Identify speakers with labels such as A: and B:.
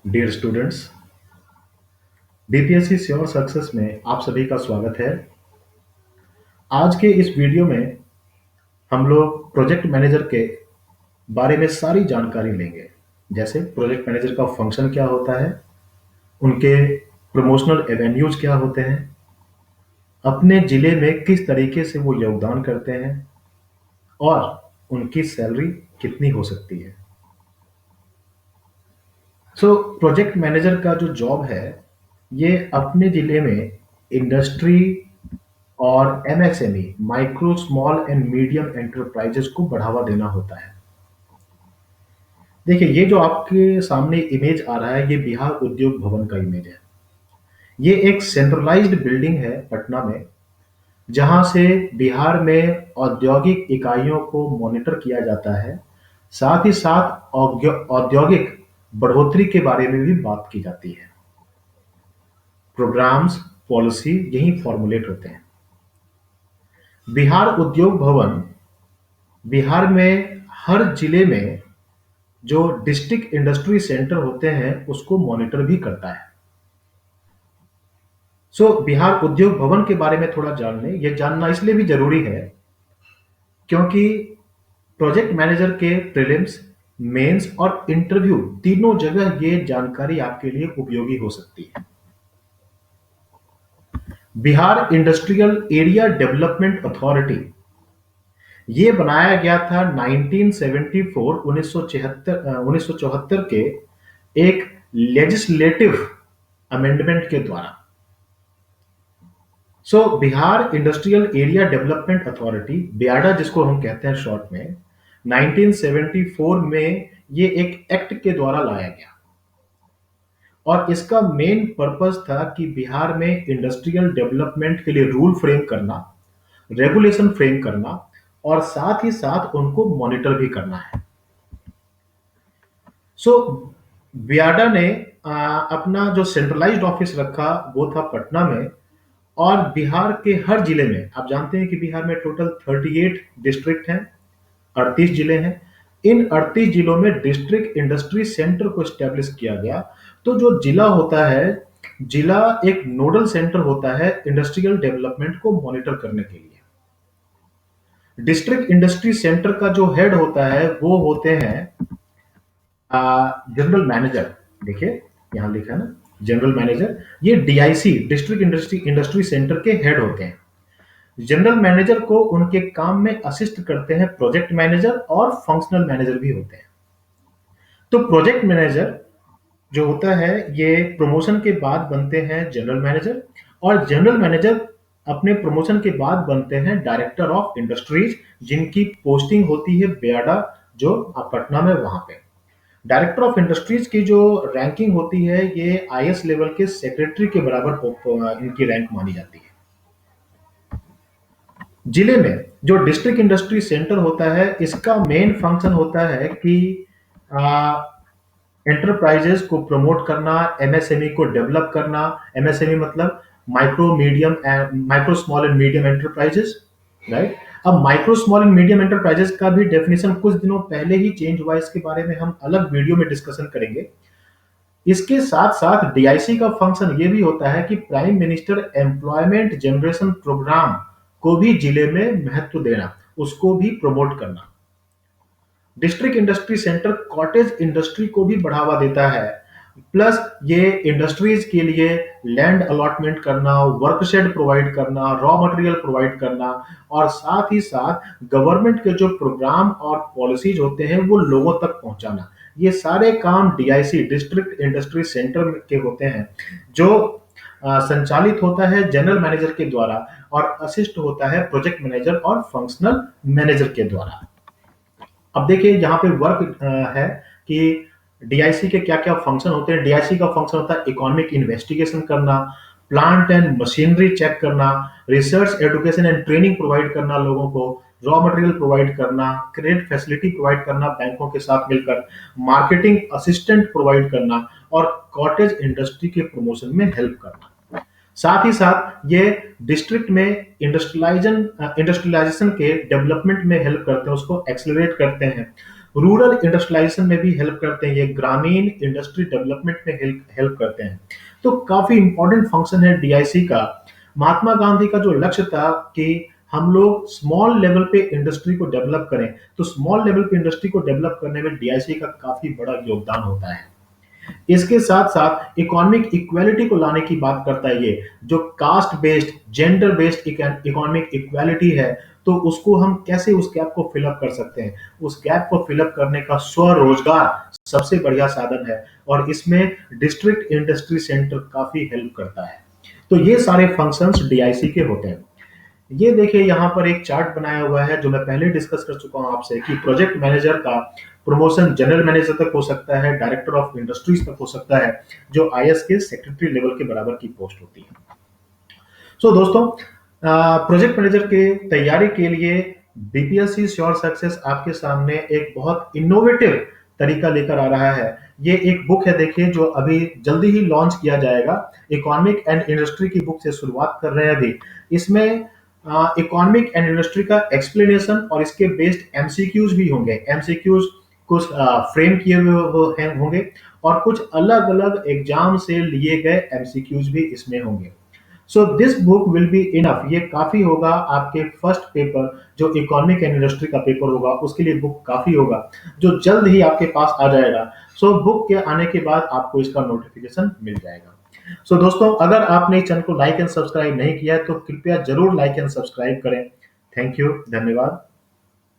A: Dear students, BPSC sure success में आप सभी का स्वागत है। आज के इस वीडियो में हम लोग प्रोजेक्ट मैनेजर के बारे में सारी जानकारी लेंगे। जैसे प्रोजेक्ट मैनेजर का फंक्शन क्या होता है, उनके प्रमोशनल एवेन्यूज क्या होते हैं, अपने जिले में किस तरीके से वो योगदान करते हैं और उनकी सैलरी कितनी हो सकती है। प्रोजेक्ट मैनेजर का जो जॉब है, ये अपने जिले में इंडस्ट्री और MSME micro small and medium enterprises को बढ़ावा देना होता है। देखिए, ये जो आपके सामने इमेज आ रहा है, ये बिहार उद्योग भवन का इमेज है। ये एक सेंट्रलाइज्ड बिल्डिंग है पटना में, जहां से बिहार में औद्योगिक इकाइयों को मॉनिटर किया जाता है। साथ ही साथ औद्योगिक बढ़ोतरी के बारे में भी बात की जाती है। प्रोग्राम्स, पॉलिसी यही फॉर्मुलेट होते हैं। बिहार उद्योग भवन बिहार में हर जिले में जो डिस्ट्रिक्ट इंडस्ट्री सेंटर होते हैं, उसको मॉनिटर भी करता है। बिहार उद्योग भवन के बारे में थोड़ा जान लें। यह जानना इसलिए भी जरूरी है क्योंकि प्रोजेक्ट मैनेजर के प्रीलिम्स, मेंस और इंटरव्यू तीनों जगह ये जानकारी आपके लिए उपयोगी हो सकती है। Bihar industrial area development authority ये बनाया गया था 1974 1974 के एक लेजिस्लेटिव अमेंडमेंट के द्वारा। Bihar industrial area development authority, BIADA जिसको हम कहते हैं शॉर्ट में, 1974 में ये एक एक्ट के द्वारा लाया गया और इसका मेन पर्पस था कि बिहार में इंडस्ट्रियल डेवलपमेंट के लिए रूल फ्रेम करना, रेगुलेशन फ्रेम करना और साथ ही साथ उनको मॉनिटर भी करना है। सो बियाडा ने अपना जो सेंट्रलाइज्ड ऑफिस रखा वो था पटना में। और बिहार के हर जिले में, आप जानते हैं कि बिहार में टोटल 38 डिस्ट्रिक्ट हैं, 38 जिले हैं। इन 38 जिलों में डिस्ट्रिक्ट इंडस्ट्री सेंटर को स्टैब्लिश किया गया। तो जो जिला होता है, जिला एक नोडल सेंटर होता है इंडस्ट्रियल डेवलपमेंट को मॉनिटर करने के लिए। डिस्ट्रिक्ट इंडस्ट्री सेंटर का जो हेड होता है वो होते हैं जनरल मैनेजर। देखिए, यहां लिखा है ना, जनरल मैनेजर। ये डीआईसी, डिस्ट्रिक्ट इंडस्ट्री सेंटर के हेड होते हैं। जनरल मैनेजर को उनके काम में असिस्ट करते हैं प्रोजेक्ट मैनेजर और फंक्शनल मैनेजर भी होते हैं। तो प्रोजेक्ट मैनेजर जो होता है, ये प्रमोशन के बाद बनते हैं जनरल मैनेजर, और जनरल मैनेजर अपने प्रमोशन के बाद बनते हैं डायरेक्टर ऑफ इंडस्ट्रीज, जिनकी पोस्टिंग होती है बेयाडा, जो पटना में वहां पे। डायरेक्टर ऑफ इंडस्ट्रीज की जो रैंकिंग होती है, ये आईएएस लेवल के सेक्रेटरी के बराबर इनकी रैंक मानी जाती है। जिले में जो डिस्ट्रिक्ट इंडस्ट्री सेंटर होता है, इसका मेन फंक्शन होता है कि एंटरप्राइजेस को प्रमोट करना, एमएसएमई को डेवलप करना। एमएसएमई मतलब micro small and medium enterprises, right. अब micro small and medium enterprises का भी डेफिनेशन कुछ दिनों पहले ही चेंज हुआ, इसके बारे में हम अलग वीडियो में डिस्कशन करेंगे। इसके साथ साथ डीआईसी का फंक्शन ये भी होता है कि prime minister employment generation programme को भी जिले में महत्व देना, उसको भी प्रमोट करना। District industry centre cottage industry को भी बढ़ावा देता है। प्लस ये इंडस्ट्रीज के लिए लैंड अलॉटमेंट करना, वर्क शेड प्रोवाइड करना, रॉ मटेरियल प्रोवाइड करना, और साथ ही साथ गवर्नमेंट के जो प्रोग्राम और पॉलिसीज होते हैं वो लोगों तक पहुंचाना। ये सारे काम डीआईसी, डिस्ट्रिक्ट इंडस्ट्री सेंटर के होते हैं, जो संचालित होता है जनरल मैनेजर के द्वारा और असिस्ट होता है प्रोजेक्ट मैनेजर और फंक्शनल मैनेजर के द्वारा। अब देखिए, यहाँ पे वर्क है कि डीआईसी के क्या क्या फंक्शन होते हैं। डीआईसी का फंक्शन होता है इकोनॉमिक इन्वेस्टिगेशन करना, प्लांट एंड मशीनरी चेक करना, research, education and training provide करना लोगों को, रॉ मटेरियल प्रोवाइड करना, क्रेडिट फैसिलिटी प्रोवाइड करना बैंकों के साथ मिलकर, मार्केटिंग असिस्टेंट प्रोवाइड करना और कॉटेज इंडस्ट्री के प्रमोशन में हेल्प करना। साथ ही साथ ये डिस्ट्रिक्ट में इंडस्ट्रियलाइजेशन के डेवलपमेंट में हेल्प करते हैं, उसको एक्सेलरेट करते हैं। रूरल इंडस्ट्रियलाइजेशन में भी हेल्प करते हैं, ये ग्रामीण इंडस्ट्री डेवलपमेंट में हेल्प हेल्प करते हैं। तो काफी इंपॉर्टेंट फंक्शन है डीआईसी का। महात्मा गांधी का जो लक्ष्य था कि हम लोग स्मॉल लेवल पे इंडस्ट्री को डेवलप करें, तो स्मॉल लेवल पे इंडस्ट्री को डेवलप करने में डीआईसी का काफी बड़ा योगदान होता है। इसके साथ साथ इकोनॉमिक इक्वालिटी को लाने की बात करता है ये, जो caste based gender based economic equality है, तो उसको हम कैसे उस गैप को फिलअप कर सकते हैं। उस गैप को फिलअप करने का स्वरोजगार सबसे बढ़िया साधन है, और इसमें डिस्ट्रिक्ट इंडस्ट्री सेंटर काफी हेल्प करता है। तो ये सारे फंक्शंस डीआईसी के होते हैं। ये देखिए यहाँ पर एक चार्ट बनाया हुआ है जो मैं पहले डिस्कस कर चुका हूँ आपसे, कि प्रोजेक्ट मैनेजर का प्रमोशन जनरल मैनेजर तक हो सकता है, डायरेक्टर ऑफ इंडस्ट्रीज तक हो सकता है, जो आईएएस के सेक्रेटरी लेवल के बराबर की पोस्ट होती है। सो दोस्तों, प्रोजेक्ट मैनेजर के तैयारी के लिए बीपीएससी श्योर सक्सेस आपके सामने एक बहुत इनोवेटिव तरीका लेकर आ रहा है। ये एक बुक है देखिए, जो अभी जल्दी ही लॉन्च किया जाएगा। इकोनॉमिक एंड इंडस्ट्री की बुक से शुरुआत कर रहे हैं अभी। इसमें इकोनॉमिक एंड इंडस्ट्री का एक्सप्लेनेशन और इसके बेस्ड एमसीक्यूज भी होंगे। एमसीक्यूज कुछ फ्रेम किए हुए होंगे, और कुछ अलग अलग एग्जाम से लिए गए एमसीक्यूज भी इसमें होंगे। So this book will be enough, ये काफी होगा आपके फर्स्ट पेपर, जो इकोनॉमिक एंड इंडस्ट्री का पेपर होगा उसके लिए बुक काफी होगा, जो जल्द ही आपके पास आ जाएगा। सो बुक के आने के बाद आपको इसका नोटिफिकेशन मिल जाएगा। सो दोस्तों, अगर आपने इस चैनल को लाइक एंड सब्सक्राइब नहीं किया है तो कृपया जरूर लाइक एंड सब्सक्राइब करें। थैंक यू, धन्यवाद।